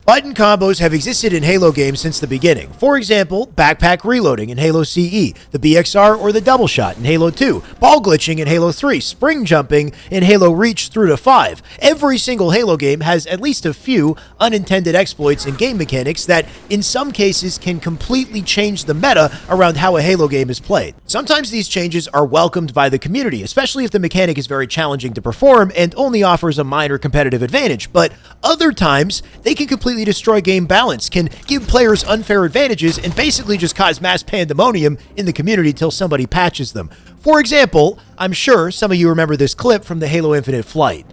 Button combos have existed in Halo games since the beginning. For example, backpack reloading in Halo CE, the BXR or the double shot in Halo 2, ball glitching in Halo 3, spring jumping in Halo Reach through to 5. Every single Halo game has at least a few unintended exploits and game mechanics that, in some cases, can completely change the meta around how a Halo game is played. Sometimes these changes are welcomed by the community, especially if the mechanic is very challenging to perform and only offers a minor competitive advantage, but other times, they can completely destroy game balance, can give players unfair advantages, and basically just cause mass pandemonium in the community till somebody patches them. For example, I'm sure some of you remember this clip from the Halo Infinite flight.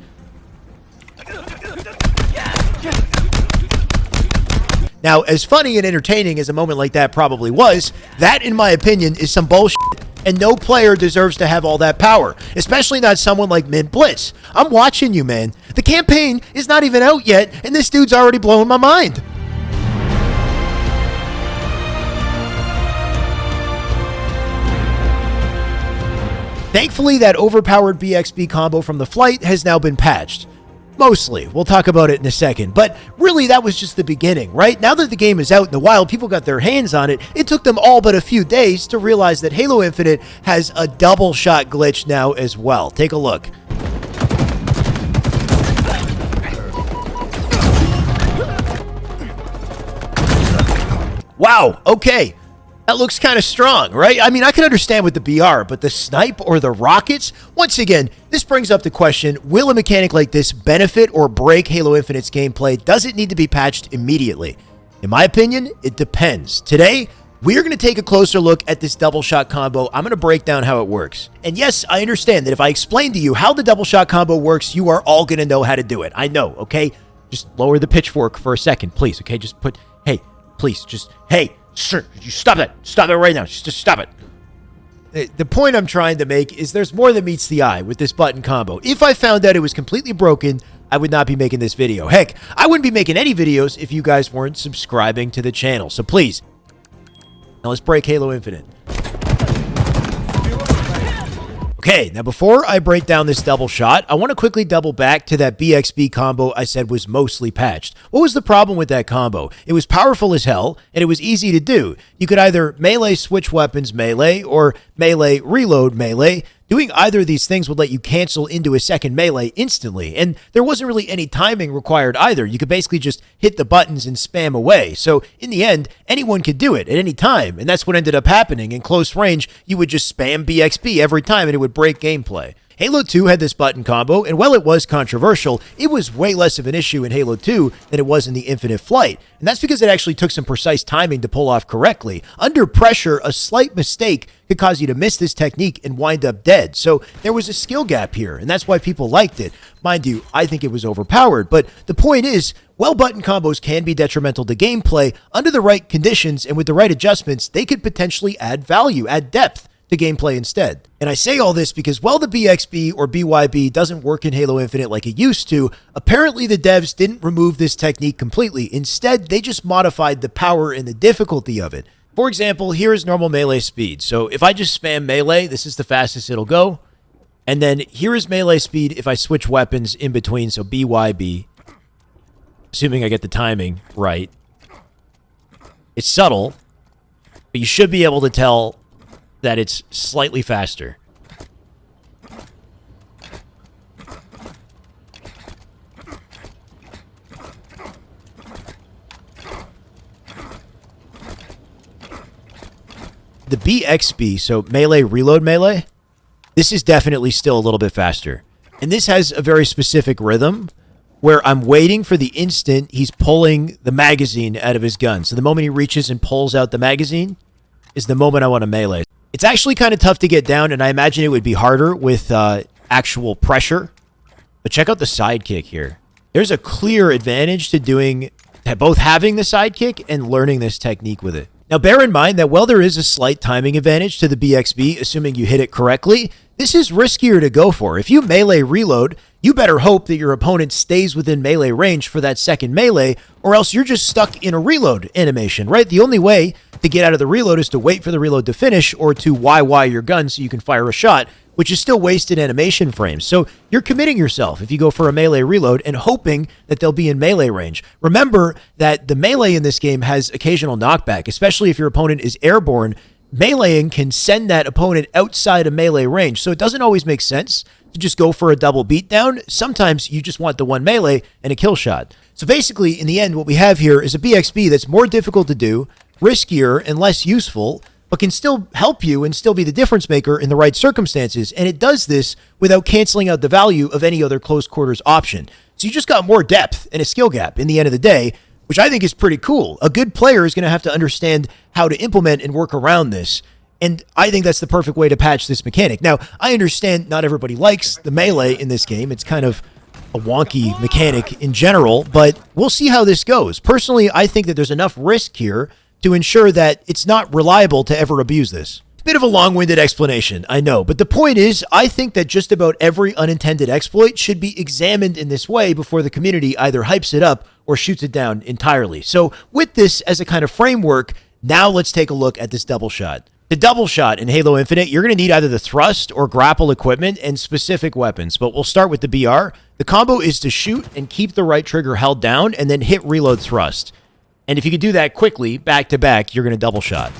Now, as funny and entertaining as a moment like that probably was, that, in my opinion, is some bullshit, and no player deserves to have all that power, especially not someone like Mint Blitz. I'm watching you, man. The campaign is not even out yet, and this dude's already blowing my mind. Thankfully, that overpowered BXB combo from the flight has now been patched. Mostly. We'll talk about it in a second. But really, that was just the beginning, right? Now that the game is out in the wild, people got their hands on it, it took them all but a few days to realize that Halo Infinite has a double shot glitch now as well. Take a look. Wow, okay. That looks kind of strong, right? I mean, I can understand with the BR, but the snipe or the rockets? Once again, this brings up the question, will a mechanic like this benefit or break Halo Infinite's gameplay? Does it need to be patched immediately? In my opinion, it depends. Today, we're going to take a closer look at this double shot combo. I'm going to break down how it works. And yes, I understand that if I explain to you how the double shot combo works, you are all going to know how to do it. I know, okay? Just lower the pitchfork for a second, please, okay? Just put, hey, please, just, hey. Sir, you stop that. Stop it right now. Just stop it. The point I'm trying to make is there's more than meets the eye with this button combo. If I found out it was completely broken, I would not be making this video. Heck, I wouldn't be making any videos if you guys weren't subscribing to the channel. So please, now let's break Halo Infinite. Okay, now before I break down this double shot, I want to quickly double back to that BXB combo I said was mostly patched. What was the problem with that combo? It was powerful as hell, and it was easy to do. You could either melee switch weapons melee, or melee reload melee. Doing either of these things would let you cancel into a second melee instantly, and there wasn't really any timing required either. You could basically just hit the buttons and spam away. So in the end, anyone could do it at any time, and that's what ended up happening. In close range, you would just spam BXB every time and it would break gameplay. Halo 2 had this button combo, and while it was controversial, it was way less of an issue in Halo 2 than it was in the Infinite Flight. And that's because it actually took some precise timing to pull off correctly. Under pressure, a slight mistake could cause you to miss this technique and wind up dead. So there was a skill gap here, and that's why people liked it. Mind you, I think it was overpowered, but the point is, while button combos can be detrimental to gameplay, under the right conditions and with the right adjustments, they could potentially add value, add depth to gameplay instead. And I say all this because while the BXB or BYB doesn't work in Halo Infinite like it used to, apparently the devs didn't remove this technique completely. Instead, they just modified the power and the difficulty of it. For example, here is normal melee speed. So if I just spam melee, this is the fastest it'll go. And then here is melee speed if I switch weapons in between, so BYB. Assuming I get the timing right. It's subtle, but you should be able to tell that it's slightly faster. The BXB, so melee reload melee, this is definitely still a little bit faster. And this has a very specific rhythm where I'm waiting for the instant he's pulling the magazine out of his gun. So the moment he reaches and pulls out the magazine is the moment I want to melee. It's actually kind of tough to get down, and I imagine it would be harder with actual pressure. But check out the sidekick here. There's a clear advantage to both having the sidekick and learning this technique with it. Now, bear in mind that while there is a slight timing advantage to the BXB, assuming you hit it correctly, this is riskier to go for. If you melee reload, you better hope that your opponent stays within melee range for that second melee, or else you're just stuck in a reload animation, right? The only way to get out of the reload is to wait for the reload to finish or to YY your gun so you can fire a shot which is still wasted animation frames. So you're committing yourself if you go for a melee reload and hoping that they'll be in melee range. Remember that the melee in this game has occasional knockback, especially if your opponent is airborne. Meleeing can send that opponent outside of melee range, so it doesn't always make sense to just go for a double beatdown. Sometimes you just want the one melee and a kill shot. So basically, in the end, what we have here is a BXB that's more difficult to do, riskier, and less useful, but can still help you and still be the difference maker in the right circumstances. And it does this without canceling out the value of any other close quarters option. So you just got more depth and a skill gap in the end of the day, which I think is pretty cool. A good player is going to have to understand how to implement and work around this. And I think that's the perfect way to patch this mechanic. Now, I understand not everybody likes the melee in this game. It's kind of a wonky mechanic in general, but we'll see how this goes. Personally, I think that there's enough risk here to ensure that it's not reliable to ever abuse this. Bit of a long-winded explanation, I know, but the point is, I think that just about every unintended exploit should be examined in this way before the community either hypes it up or shoots it down entirely. So with this as a kind of framework, now let's take a look at this double shot. The double shot in Halo Infinite, you're going to need either the thrust or grapple equipment and specific weapons, but we'll start with the BR. The combo is to shoot and keep the right trigger held down and then hit reload thrust. And if you can do that quickly, back to back, you're going to double shot.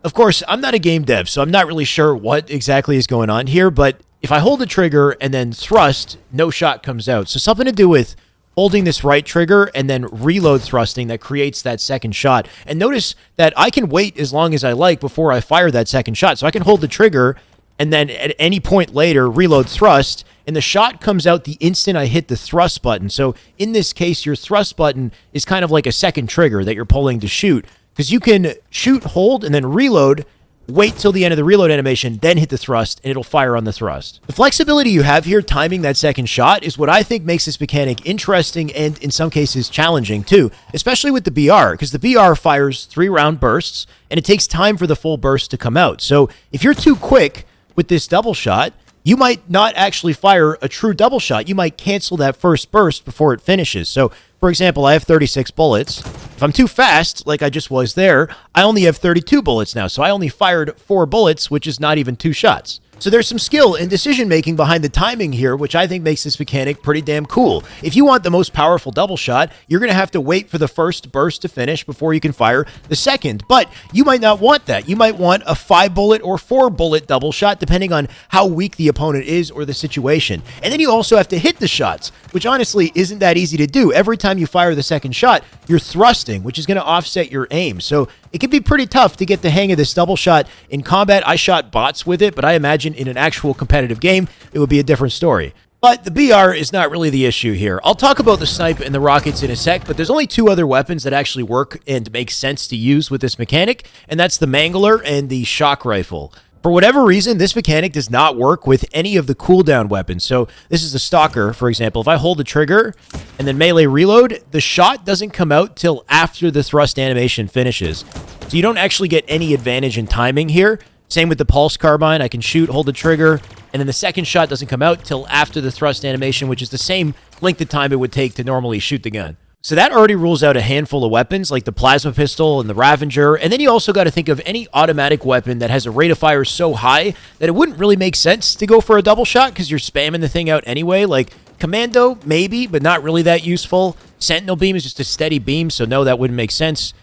Of course, I'm not a game dev, so I'm not really sure what exactly is going on here, but if I hold the trigger and then thrust, no shot comes out. So something to do with holding this right trigger and then reload thrusting that creates that second shot. And notice that I can wait as long as I like before I fire that second shot. So I can hold the trigger and then at any point later reload thrust, and the shot comes out the instant I hit the thrust button. So in this case, your thrust button is kind of like a second trigger that you're pulling to shoot, because you can shoot, hold, and then reload, wait till the end of the reload animation, then hit the thrust, and it'll fire on the thrust. The flexibility you have here timing that second shot is what I think makes this mechanic interesting and, in some cases, challenging too, especially with the BR, because the BR fires 3-round bursts, and it takes time for the full burst to come out. So if you're too quick with this double shot, you might not actually fire a true double shot. You might cancel that first burst before it finishes. So, for example, I have 36 bullets. If I'm too fast, like I just was there, I only have 32 bullets now. So I only fired 4 bullets, which is not even 2 shots. So there's some skill and decision-making behind the timing here, which I think makes this mechanic pretty damn cool. If you want the most powerful double shot, you're going to have to wait for the first burst to finish before you can fire the second. But you might not want that. You might want a 5-bullet or 4-bullet double shot, depending on how weak the opponent is or the situation. And then you also have to hit the shots, which honestly isn't that easy to do. Every time you fire the second shot, you're thrusting, which is going to offset your aim. So it can be pretty tough to get the hang of this double shot. In combat, I shot bots with it, but I imagine in an actual competitive game, it would be a different story. But the BR is not really the issue here. I'll talk about the snipe and the rockets in a sec, but there's only 2 other weapons that actually work and make sense to use with this mechanic, and that's the Mangler and the shock rifle. For whatever reason, this mechanic does not work with any of the cooldown weapons. So this is the Stalker, for example. If I hold the trigger and then melee reload, the shot doesn't come out till after the thrust animation finishes. So you don't actually get any advantage in timing here. Same with the Pulse Carbine. I can shoot, hold the trigger, and then the second shot doesn't come out till after the thrust animation, which is the same length of time it would take to normally shoot the gun. So that already rules out a handful of weapons like the plasma pistol and the Ravager. And then you also got to think of any automatic weapon that has a rate of fire so high that it wouldn't really make sense to go for a double shot because you're spamming the thing out anyway. Like Commando, maybe, but not really that useful. Sentinel beam is just a steady beam, so no, that wouldn't make sense.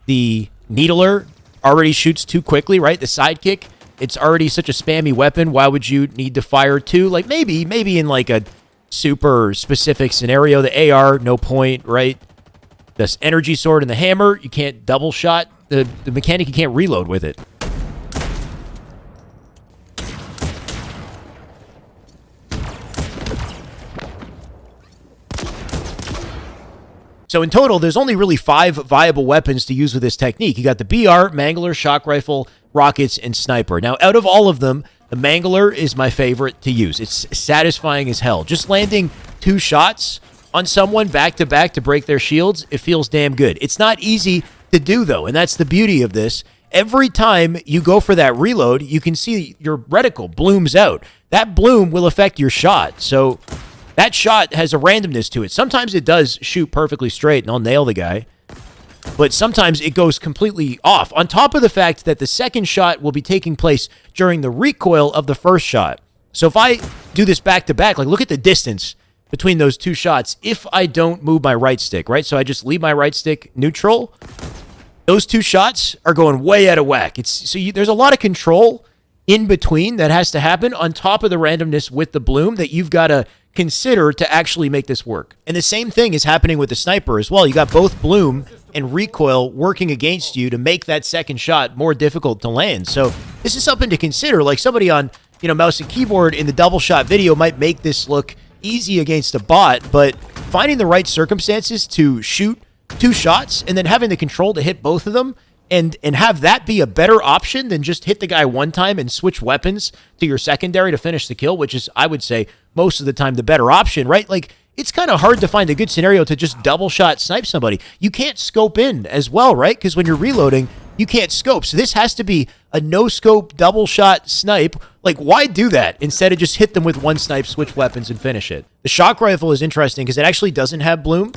The Needler already shoots too quickly, right? The Sidekick, it's already such a spammy weapon. Why would you need to fire 2? Like maybe in like a super specific scenario. The AR, no point, right? This energy sword and the hammer, you can't double shot. The mechanic, you can't reload with it. So in total, there's only really 5 viable weapons to use with this technique. You got the BR, Mangler, shock rifle, rockets, and sniper. Now, out of all of them, the Mangler is my favorite to use. It's satisfying as hell. Just landing 2 shots on someone back-to-back to break their shields, it feels damn good. It's not easy to do, though, and that's the beauty of this. Every time you go for that reload, you can see your reticle blooms out. That bloom will affect your shot, so that shot has a randomness to it. Sometimes it does shoot perfectly straight, and I'll nail the guy. But sometimes it goes completely off. On top of the fact that the second shot will be taking place during the recoil of the first shot. So if I do this back to back, like look at the distance between those two shots if I don't move my right stick, right? So I just leave my right stick neutral. Those two shots are going way out of whack. There's a lot of control in between that has to happen on top of the randomness with the bloom that you've got to consider to actually make this work. And the same thing is happening with the sniper as well. You got both bloom and recoil working against you to make that second shot more difficult to land. So this is something to consider. Like somebody on, mouse and keyboard in the double shot video might make this look easy against a bot, but finding the right circumstances to shoot two shots and then having the control to hit both of them and have that be a better option than just hit the guy one time and switch weapons to your secondary to finish the kill, which is, I would say, most of the time the better option, right? Like, it's kind of hard to find a good scenario to just double shot snipe somebody. You can't scope in as well, right? Because when you're reloading, you can't scope. So this has to be a no-scope double shot snipe. Like, why do that instead of just hit them with one snipe, switch weapons, and finish it? The shock rifle is interesting because it actually doesn't have bloom.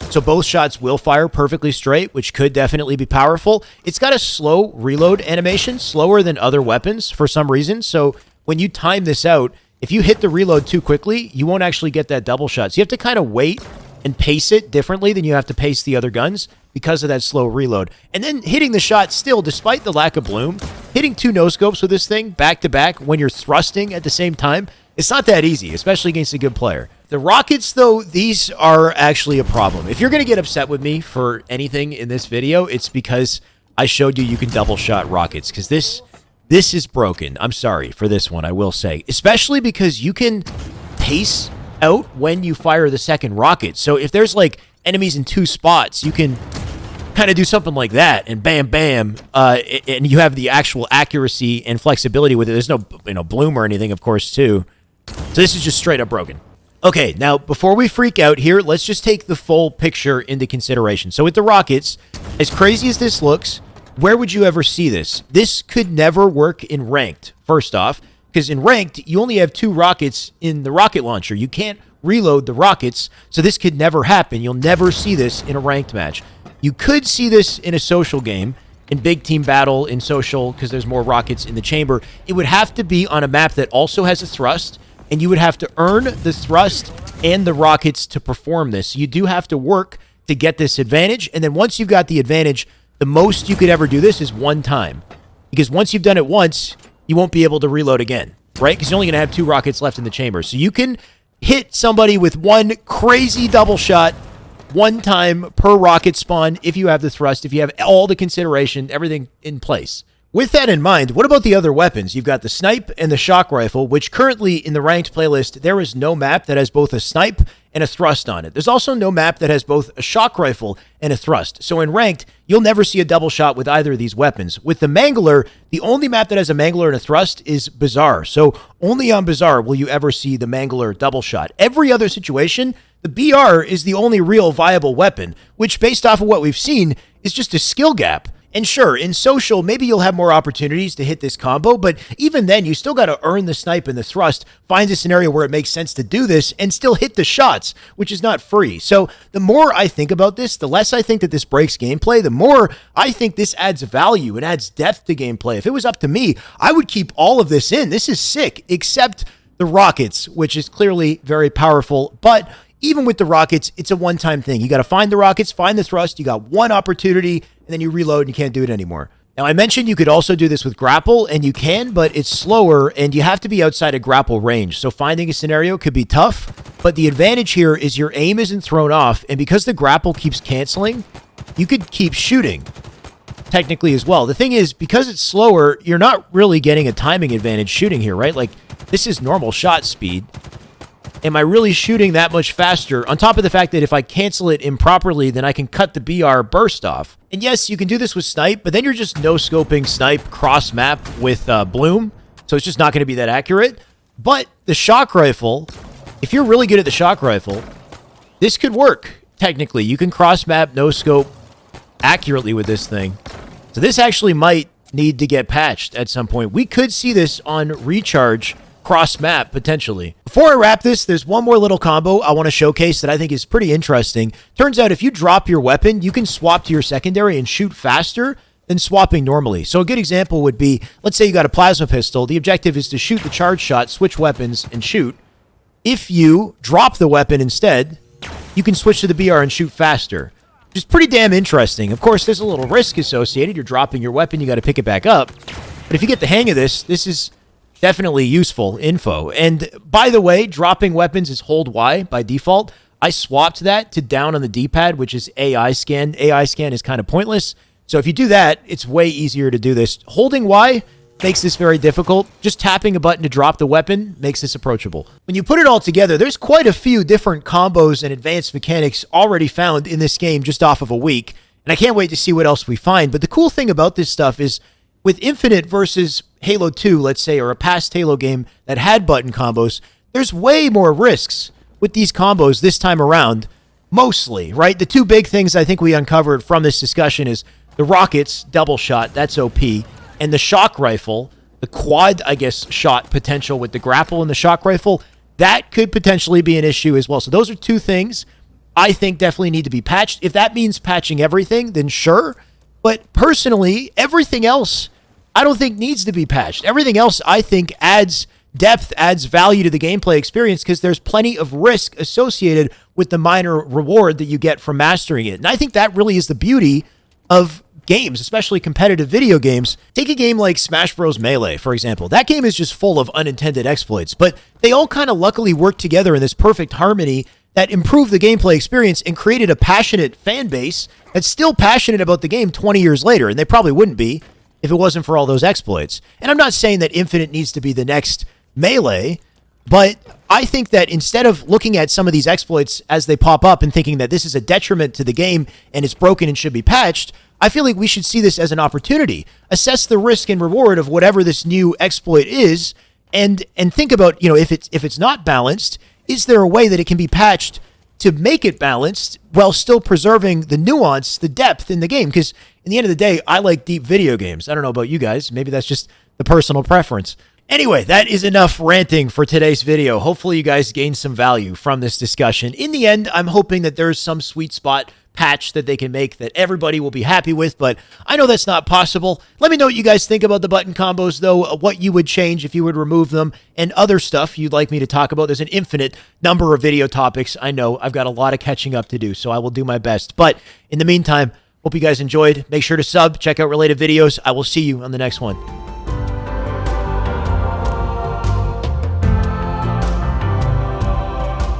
So both shots will fire perfectly straight, which could definitely be powerful. It's got a slow reload animation, slower than other weapons for some reason. So when you time this out, if you hit the reload too quickly, you won't actually get that double shot. So you have to kind of wait and pace it differently than you have to pace the other guns because of that slow reload. And then hitting the shot still, despite the lack of bloom, hitting two no-scopes with this thing back to back when you're thrusting at the same time, it's not that easy, especially against a good player. The rockets, though, these are actually a problem. If you're going to get upset with me for anything in this video, it's because I showed you can double shot rockets, because this is broken. I'm sorry for this one, I will say. Especially because you can pace out when you fire the second rocket. So if there's, like, enemies in two spots, you can kind of do something like that, and bam, bam, and you have the actual accuracy and flexibility with it. There's no, bloom or anything, of course, too. So this is just straight up broken. Okay, now, before we freak out here, let's just take the full picture into consideration. So with the rockets, as crazy as this looks, where would you ever see this? This could never work in ranked, first off, because in ranked, you only have two rockets in the rocket launcher. You can't reload the rockets, so this could never happen. You'll never see this in a ranked match. You could see this in a social game, in big team battle, in social, because there's more rockets in the chamber. It would have to be on a map that also has a thrust, and you would have to earn the thrust and the rockets to perform this. You do have to work to get this advantage, and then once you've got the advantage, the most you could ever do this is one time. Because once you've done it once, you won't be able to reload again, right? Because you're only going to have two rockets left in the chamber. So you can hit somebody with one crazy double shot one time per rocket spawn if you have the thrust, if you have all the consideration, everything in place. With that in mind, what about the other weapons? You've got the snipe and the shock rifle, which currently in the ranked playlist, there is no map that has both a snipe and a thrust on it. There's also no map that has both a shock rifle and a thrust. So in ranked, you'll never see a double shot with either of these weapons. With the Mangler, the only map that has a Mangler and a thrust is Bazaar. So only on Bazaar will you ever see the Mangler double shot. Every other situation, the BR is the only real viable weapon, which based off of what we've seen is just a skill gap. And sure, in social, maybe you'll have more opportunities to hit this combo, but even then, you still got to earn the snipe and the thrust, find a scenario where it makes sense to do this, and still hit the shots, which is not free. So the more I think about this, the less I think that this breaks gameplay, the more I think this adds value and adds depth to gameplay. If it was up to me, I would keep all of this in. This is sick, except the rockets, which is clearly very powerful, but even with the rockets, it's a one-time thing. You got to find the rockets, find the thrust. You got one opportunity, and then you reload and you can't do it anymore. Now, I mentioned you could also do this with Grapple, and you can, but it's slower, and you have to be outside of Grapple range. So finding a scenario could be tough, but the advantage here is your aim isn't thrown off, and because the Grapple keeps canceling, you could keep shooting, technically as well. The thing is, because it's slower, you're not really getting a timing advantage shooting here, right? Like, this is normal shot speed. Am I really shooting that much faster? On top of the fact that if I cancel it improperly, then I can cut the BR burst off. And yes, you can do this with snipe, but then you're just no-scoping snipe cross-map with bloom, so it's just not going to be that accurate. But the shock rifle, if you're really good at the shock rifle, this could work, technically. You can cross-map, no-scope accurately with this thing. So this actually might need to get patched at some point. We could see this on recharge cross-map, potentially. Before I wrap this, there's one more little combo I want to showcase that I think is pretty interesting. Turns out if you drop your weapon, you can swap to your secondary and shoot faster than swapping normally. So a good example would be, let's say you got a plasma pistol. The objective is to shoot the charge shot, switch weapons, and shoot. If you drop the weapon instead, you can switch to the BR and shoot faster. Which is pretty damn interesting. Of course, there's a little risk associated. You're dropping your weapon, you got to pick it back up. But if you get the hang of this, this is definitely useful info. And by the way, dropping weapons is hold Y by default. I swapped that to down on the D-pad, which is AI scan. AI scan is kind of pointless. So if you do that, it's way easier to do this. Holding Y makes this very difficult. Just tapping a button to drop the weapon makes this approachable. When you put it all together, there's quite a few different combos and advanced mechanics already found in this game just off of a week. And I can't wait to see what else we find. But the cool thing about this stuff is with Infinite versus Halo 2, let's say, or a past Halo game that had button combos, there's way more risks with these combos this time around, mostly, right? The two big things I think we uncovered from this discussion is the rockets, double shot, that's OP, and the shock rifle, the quad, I guess, shot potential with the grapple and the shock rifle, that could potentially be an issue as well. So those are two things I think definitely need to be patched. If that means patching everything, then sure. But personally, everything else I don't think needs to be patched. Everything else I think adds depth, adds value to the gameplay experience because there's plenty of risk associated with the minor reward that you get from mastering it. And I think that really is the beauty of games, especially competitive video games. Take a game like Smash Bros. Melee, for example. That game is just full of unintended exploits, but they all kind of luckily work together in this perfect harmony that improved the gameplay experience and created a passionate fan base that's still passionate about the game 20 years later, and they probably wouldn't be if it wasn't for all those exploits. And I'm not saying that Infinite needs to be the next Melee, but I think that instead of looking at some of these exploits as they pop up and thinking that this is a detriment to the game and it's broken and should be patched, I feel like we should see this as an opportunity. Assess the risk and reward of whatever this new exploit is, and think about, if it's not balanced, is there a way that it can be patched to make it balanced while still preserving the nuance, the depth in the game? Because in the end of the day, I like deep video games. I don't know about you guys. Maybe that's just the personal preference. Anyway, that is enough ranting for today's video. Hopefully you guys gained some value from this discussion. In the end, I'm hoping that there's some sweet spot patch that they can make that everybody will be happy with, but I know that's not possible. Let me know what you guys think about the button combos, though, what you would change if you would remove them, and other stuff you'd like me to talk about. There's an infinite number of video topics. I know I've got a lot of catching up to do, so I will do my best. But in the meantime, hope you guys enjoyed. Make sure to sub, check out related videos. I will see you on the next one.